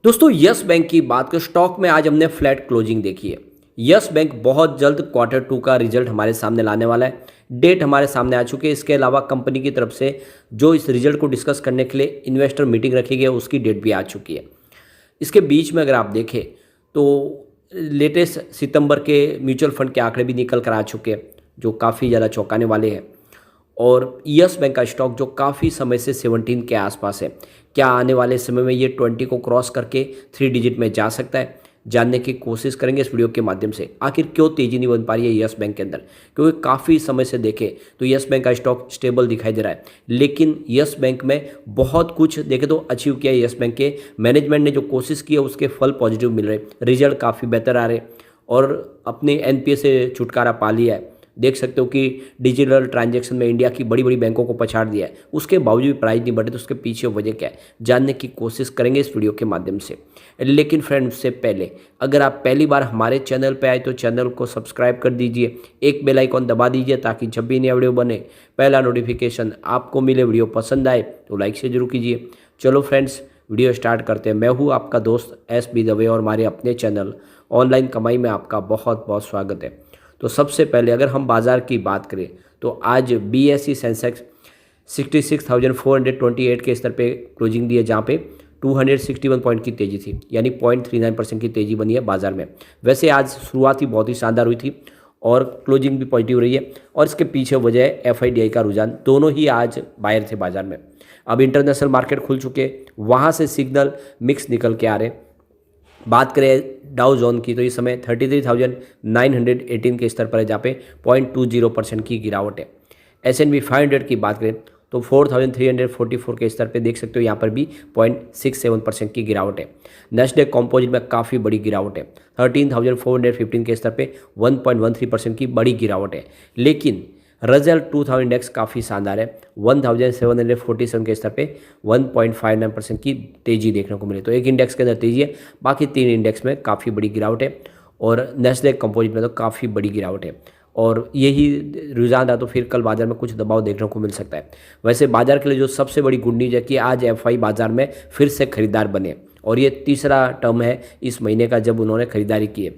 दोस्तों yes bank की बात करें स्टॉक में आज हमने फ्लैट क्लोजिंग देखी है। यस बैंक बहुत जल्द क्वार्टर टू का रिजल्ट हमारे सामने लाने वाला है। डेट हमारे सामने आ चुकी है। इसके अलावा कंपनी की तरफ से जो इस रिजल्ट को डिस्कस करने के लिए इन्वेस्टर मीटिंग रखी गई है उसकी डेट भी आ चुकी है। इसके बीच में अगर आप देखें तो लेटेस्ट सितंबर के म्यूचुअल फंड के आंकड़े भी निकल कर आ चुके हैं जो काफ़ी ज़्यादा चौंकाने वाले हैं। और यस बैंक का स्टॉक जो काफ़ी समय से 17 के आसपास है, क्या आने वाले समय में ये 20 को क्रॉस करके 3 डिजिट में जा सकता है, जानने की कोशिश करेंगे इस वीडियो के माध्यम से। आखिर क्यों तेज़ी नहीं बन पा रही है यस बैंक के अंदर, क्योंकि काफ़ी समय से देखें तो यस बैंक का स्टॉक स्टेबल दिखाई दे रहा है, लेकिन यस बैंक में बहुत कुछ देखें तो अचीव किया है। यस बैंक के मैनेजमेंट ने जो कोशिश की है उसके फल पॉजिटिव मिल रहे, रिजल्ट काफ़ी बेहतर आ रहे और अपने एनपीए से छुटकारा पा लिया है। देख सकते हो कि डिजिटल ट्रांजैक्शन में इंडिया की बड़ी बड़ी बैंकों को पछाड़ दिया है, उसके बावजूद भी प्राइस नहीं बढ़े, तो उसके पीछे वजह क्या है जानने की कोशिश करेंगे इस वीडियो के माध्यम से। लेकिन फ्रेंड्स, उससे पहले अगर आप पहली बार हमारे चैनल पर आए तो चैनल को सब्सक्राइब कर दीजिए, एक बेल आइकॉन दबा दीजिए ताकि जब भी नया वीडियो बने पहला नोटिफिकेशन आपको मिले। वीडियो पसंद आए तो लाइक से जरूर कीजिए। चलो फ्रेंड्स, वीडियो स्टार्ट करते हैं। मैं हूँ आपका दोस्त SB दवे और हमारे अपने चैनल ऑनलाइन कमाई में आपका बहुत बहुत स्वागत है। तो सबसे पहले अगर हम बाज़ार की बात करें तो आज BSE सेंसेक्स 66,428 के स्तर पे क्लोजिंग दी है, जहाँ पे 261 पॉइंट की तेज़ी थी, यानी 0.39% की तेज़ी बनी है बाजार में। वैसे आज शुरुआत ही बहुत ही शानदार हुई थी और क्लोजिंग भी पॉजिटिव रही है, और इसके पीछे वजह है FIDI का रुझान। दोनों ही आज बायर थे बाजार में। अब इंटरनेशनल मार्केट खुल चुके, वहाँ से सिग्नल मिक्स निकल के आ रहे। बात करें डाउ जोन की तो इस समय 33,918 के स्तर पर है, जहाँ पे 0.20% की गिरावट है। S&P 500 की बात करें तो 4,344 के स्तर पे देख सकते हो, यहाँ पर भी 0.67% की गिरावट है। नेस्डेक कॉम्पोजिट में काफ़ी बड़ी गिरावट है, 13,415 के स्तर पे 1.13% की बड़ी गिरावट है। लेकिन रजल 2000 इंडेक्स काफ़ी शानदार है, 1747 के स्तर पे 1.59% की तेज़ी देखने को मिली। तो एक इंडेक्स के अंदर तेज़ी है, बाकी 3 इंडेक्स में काफ़ी बड़ी गिरावट है, और नेस्डेक कंपोजिट में तो काफ़ी बड़ी गिरावट है। और यही रुझान रहा तो फिर कल बाजार में कुछ दबाव देखने को मिल सकता है। वैसे बाजार के लिए जो सबसे बड़ी गुड न्यूज़ है कि आज FI बाजार में फिर से खरीदार बने, और ये तीसरा टर्म है इस महीने का जब उन्होंने खरीदारी की है।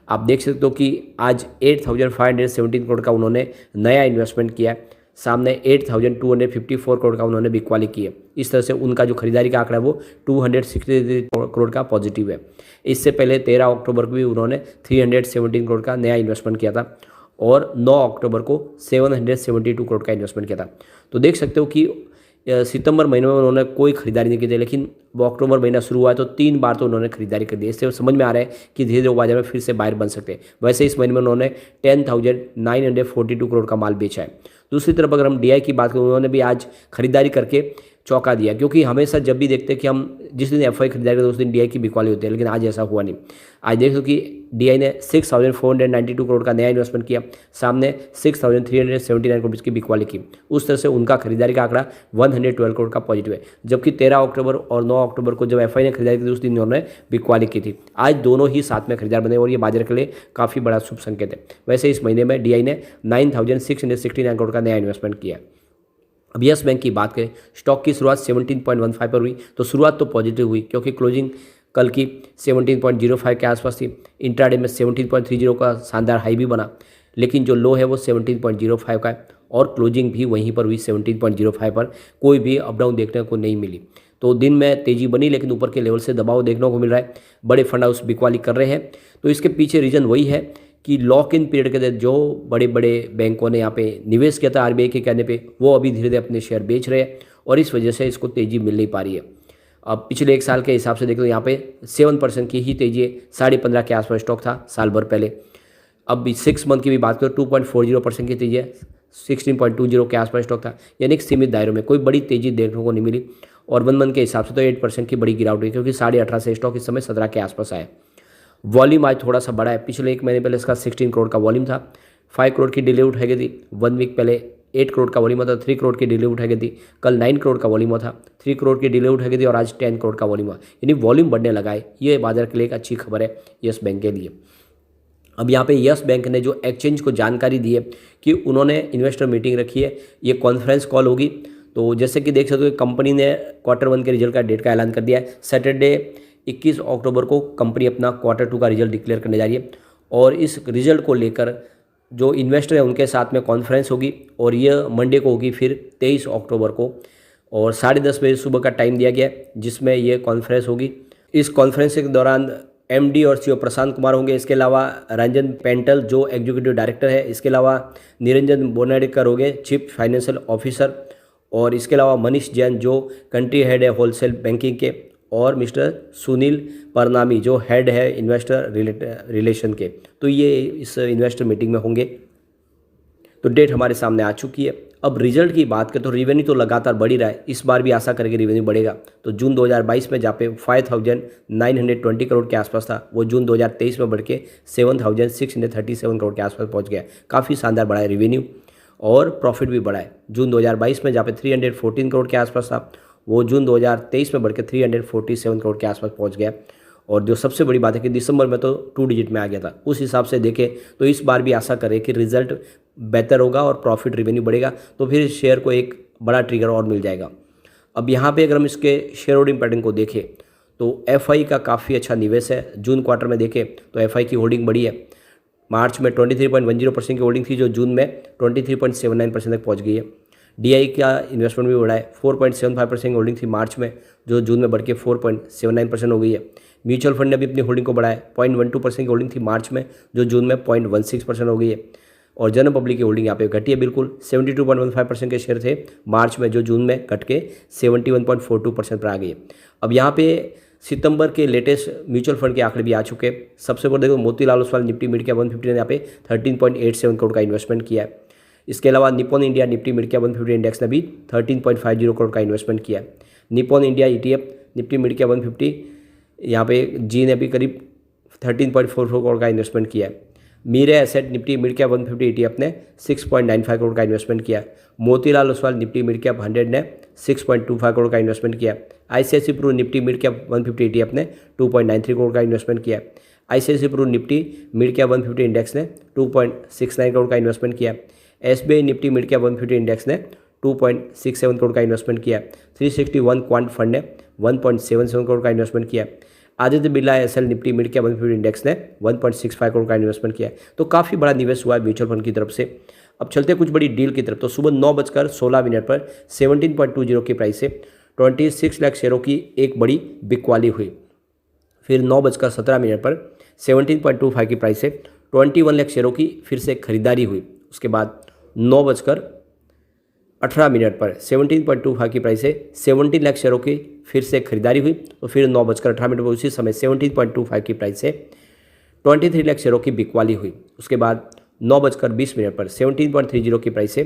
आप देख सकते हो कि आज 8,517 करोड़ का उन्होंने नया इन्वेस्टमेंट किया है, सामने 8,254 करोड़ का उन्होंने बिकवाली की है। इस तरह से उनका जो खरीदारी का आंकड़ा है वो 263 करोड़ का पॉजिटिव है। इससे पहले 13 अक्टूबर को भी उन्होंने 317 करोड़ का नया इन्वेस्टमेंट किया था, और 9 अक्टूबर को 772 करोड़ का इन्वेस्टमेंट किया था। तो देख सकते हो कि सितंबर महीने में उन्होंने कोई खरीदारी नहीं की थी, लेकिन वो अक्टूबर महीना शुरू हुआ है तो 3 बार तो उन्होंने खरीदारी कर दी। इससे समझ में आ रहा है कि धीरे धीरे बाजार में फिर से बायर बन सकते हैं। वैसे इस महीने में उन्होंने 10,942 करोड़ का माल बेचा है। दूसरी तरफ अगर हम DI की बात करें, उन्होंने भी आज खरीदारी करके चौंका दिया, क्योंकि हमेशा जब भी देखते हैं कि हम जिस दिन FI खरीदारी करते हैं उस दिन DI की बिकवाली होती है, लेकिन आज ऐसा हुआ नहीं। आज देख लो कि DI ने 6,492 करोड़ का नया इन्वेस्टमेंट किया, सामने 6,379 करोड़ की बिकवाली की। उस तरह से उनका खरीदारी का आंकड़ा 112 करोड़ का पॉजिटिव है। जबकि 13 अक्टूबर और 9 अक्टूबर को जब FI ने खरीदारी की थी उस दिन उन्होंने बिकवाली की थी। आज दोनों ही साथ में खरीदार बने, और ये बाजार के लिए काफ़ी बड़ा शुभ संकेत है। वैसे इस महीने में DI ने 9,669 करोड़ का नया इन्वेस्टमेंट किया। अब यस बैंक की बात करें, स्टॉक की शुरुआत 17.15 पर हुई, तो शुरुआत तो पॉजिटिव हुई क्योंकि क्लोजिंग कल की 17.05 के आसपास थी। इंट्राडे में 17.30 का शानदार हाई भी बना, लेकिन जो लो है वो 17.05 का है, और क्लोजिंग भी वहीं पर हुई 17.05 पर। कोई भी अप डाउन देखने को नहीं मिली। तो दिन में तेज़ी बनी, लेकिन ऊपर के लेवल से दबाव देखने को मिल रहा है। बड़े फंड हाउस बिकवाली कर रहे हैं, तो इसके पीछे रीज़न वही है कि लॉक इन पीरियड के तहत जो बड़े बड़े बैंकों ने यहाँ पे निवेश किया था RBI के कहने पे, वो अभी धीरे धीरे अपने शेयर बेच रहे हैं, और इस वजह से इसको तेज़ी मिल नहीं पा रही है। अब पिछले 1 साल के हिसाब से देखो, यहाँ पे 7% की ही तेज़ी है। 15.5 के आसपास स्टॉक था साल भर पहले। अब 6 मंथ की भी बात करो 2.40% की तेज़ी है, 16.20 के आसपास स्टॉक था, यानी कि सीमित दायरों में कोई बड़ी तेज़ी देखने को नहीं मिली। और 1 मंथ के हिसाब से तो 8% की बड़ी गिरावट हुई, क्योंकि 18.5 से स्टॉक इस समय 17 के आसपास आया। वॉल्यूम आज थोड़ा सा बड़ा है, पिछले 1 महीने पहले इसका 16 करोड़ का वॉल्यूम था, 5 करोड़ की डिलीवरी उठाई गई थी। 1 वीक पहले 8 करोड़ का वॉल्यूम था, 3 करोड़ की डिलीवरी उठाई गई थी। कल 9 करोड़ का वॉल्यूम था, 3 करोड़ की डिलीवरी उठाई गई थी, और आज 10 करोड़ का वॉल्यूम हुआ, यानी वॉल्यूम बढ़ने लगा है। ये बाजार के लिए एक अच्छी खबर है यस बैंक के लिए। अब यहाँ पे यस बैंक ने जो एक्सचेंज को जानकारी दी है कि उन्होंने इन्वेस्टर मीटिंग रखी है, ये कॉन्फ्रेंस कॉल होगी। तो जैसे कि देख सकते हो कंपनी ने Q1 के रिजल्ट का डेट का ऐलान कर दिया है। सैटरडे 21 अक्टूबर को कंपनी अपना Q2 का रिजल्ट डिक्लेयर करने जा रही है और इस रिजल्ट को लेकर जो इन्वेस्टर है उनके साथ में कॉन्फ्रेंस होगी और यह मंडे को होगी फिर 23 अक्टूबर को और 10:30 बजे सुबह का टाइम दिया गया है जिसमें यह कॉन्फ्रेंस होगी। इस कॉन्फ्रेंस के दौरान MD और CEO प्रशांत कुमार होंगे। इसके अलावा रंजन पेंटल जो एग्जीक्यूटिव डायरेक्टर है, इसके अलावा निरंजन बोनाडेकर होंगे चीफ फाइनेंशियल ऑफिसर और इसके अलावा मनीष जैन जो कंट्री हेड है होलसेल बैंकिंग के और मिस्टर सुनील परनामी जो हेड है इन्वेस्टर रिलेशन के। तो ये इस इन्वेस्टर मीटिंग में होंगे। तो डेट हमारे सामने आ चुकी है। अब रिजल्ट की बात करें तो रेवेन्यू तो लगातार बढ़ ही रहा है, इस बार भी आशा करेंगे रेवेन्यू बढ़ेगा। तो जून 2022 में जहाँ पे 5,920 करोड़ के आसपास था वो जून 2023 में बढ़ के 7,637 करोड़ के आसपास पहुँच गया। काफ़ी शानदार बढ़ा है रेवेन्यू और प्रॉफिट भी बढ़ा है। जून 2022 में जहाँ पे 314 करोड़ के आसपास था वो जून 2023 में बढ़ के 347 करोड़ के आसपास पहुँच गया। और जो सबसे बड़ी बात है कि दिसंबर में तो 2 डिजिट में आ गया था। उस हिसाब से देखें तो इस बार भी आशा करें कि रिजल्ट बेहतर होगा और प्रॉफिट रेवेन्यू बढ़ेगा तो फिर शेयर को एक बड़ा ट्रिगर और मिल जाएगा। अब यहाँ पे अगर हम इसके शेयर होल्डिंग पैटर्न को देखें तो FI का काफ़ी अच्छा निवेश है। जून क्वार्टर में देखें तो FI की होल्डिंग बढ़ी है। मार्च में 23.10% की होल्डिंग थी जो जून में 23.79% तक पहुँच गई है। DI का इन्वेस्टमेंट भी बढ़ा है। 4.75% होल्डिंग थी मार्च में जो जून में बढ़ के 4.79% हो गई है। म्यूचुअल फंड ने भी अपनी होल्डिंग को बढ़ाया। 0.12% की होल्डिंग थी मार्च में जो जून में 0.16% हो गई है। और जनरल पब्लिक की होल्डिंग यहाँ पे घटी है बिल्कुल। 72.15% के शेयर थे मार्च में जो जून में घट के 71.42% पर आ गई है। अब यहाँ पे सितंबर के लेटेस्ट म्यूचुअल फंड के आंकड़े भी आ चुके हैं। सबसे बड़ा देखो मोतीलाल ओसवाल निफ्टी मिड कैप 150 ने यहाँ पे 13.87 करोड़ का इन्वेस्टमेंट किया है। इसके अलावा Nippon India Nifty mid cap 150 index ने भी 13.50 करोड़ का इन्वेस्टमेंट किया है। Nippon India ETF Nifty mid cap 150 यहाँ पे जी ने भी करीब 13.44 करोड़ का इन्वेस्टमेंट किया है। Mirae asset Nifty mid cap 150 ETF ने 6.95 करोड़ का इन्वेस्टमेंट किया। मोतीलाल ओसवाल निफ्टी मिड कैप 100 ने 6.25 करोड़ का इन्वेस्टमेट किया। ICICI Pru Nifty mid cap 150 ETF ने 2.93 करोड़ का इन्वेस्टमेंट किया। ICICI Pru Nifty mid cap 150 index ने 2.69 करोड़ का इन्वेस्टमेंट किया। SBI Nifty mid cap 150 index ने 2.67 करोड़ का इन्वेस्टमेंट किया। 361 क्वांट फंड ने 1.77 करोड़ का इन्वेस्टमेंट किया। Aditya Birla SL Nifty mid cap 150 index ने 1.65 करोड़ का इन्वेस्टमेट किया। तो काफ़ी बड़ा निवेश हुआ है म्यूचुअल फंड की तरफ से। अब चलते कुछ बड़ी डील की तरफ। तो सुबह 9:16 पर 17.20 की प्राइस से 26 लाख शेयरों की एक बड़ी बिकवाली हुई। फिर 9:17 पर 17.25 की प्राइस से 21 लाख शेयरों की फिर से खरीदारी हुई। उसके बाद 9:18 पर 17.25 की प्राइस से 17 लाख शेयरों की फिर से खरीदारी हुई। तो फिर 9:18 पर उसी समय 17.25 की प्राइस से 23 लाख शेयरों की बिकवाली हुई। उसके बाद 9:20 पर 17.30 की प्राइस से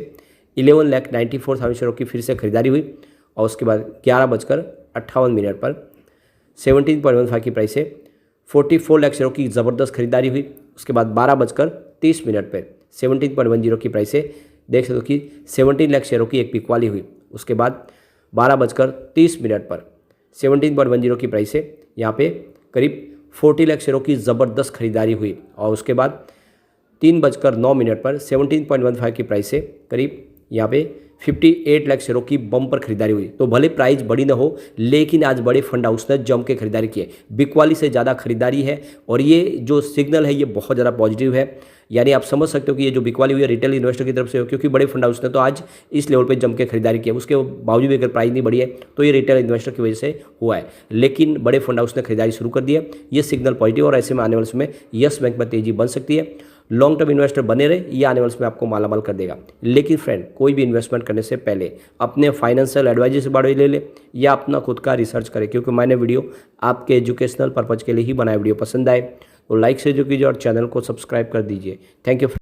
11,94,000 शेयरों की फिर से खरीदारी हुई। और उसके बाद 11:58 पर 17.15 की प्राइस से 44 लाख शेयरों की ज़बरदस्त खरीदारी हुई। उसके बाद 12:30 पर 17.10 की प्राइस से देख सकते हो कि 17 लाख शेयरों की एक बिकवाली हुई। उसके बाद 12:30 पर 17.10 की प्राइस से यहाँ पे करीब 40 लाख शेयरों की ज़बरदस्त खरीदारी हुई। और उसके बाद 3:09 पर 17.15 की प्राइस से करीब यहाँ पे 58 लाख शेयरों की बम्पर खरीदारी हुई। तो भले प्राइस बड़ी ना हो लेकिन आज बड़े फंड हाउस ने जम के खरीदारी की है। बिकवाली से ज़्यादा खरीदारी है और ये जो सिग्नल है ये बहुत ज़्यादा पॉजिटिव है। यानी आप समझ सकते हो कि ये जो बिकवाली हुई है रिटेल इन्वेस्टर की तरफ से हो, क्योंकि बड़े फंड हाउस ने तो आज इस लेवल पे जम के खरीदारी की है। उसके बावजूद भी अगर प्राइस नहीं बढ़ी है तो ये रिटेल इन्वेस्टर की वजह से हुआ है, लेकिन बड़े फंड हाउस ने खरीदारी शुरू कर दी है। ये सिग्नल पॉजिटिव और ऐसे में आने वाले समय यस बैंक में तेजी बन सकती है। लॉन्ग टर्म इन्वेस्टर बने रहे, ये आने वाले समय आपको मालामाल कर देगा। लेकिन फ्रेंड, कोई भी इन्वेस्टमेंट करने से पहले अपने फाइनेंशियल एडवाइजर से बारे ले ले या अपना खुद का रिसर्च करें, क्योंकि मैंने वीडियो आपके एजुकेशनल पर्पज के लिए ही बनाया। वीडियो पसंद आए तो लाइक से जो कीजिए और चैनल को सब्सक्राइब कर दीजिए। Thank you.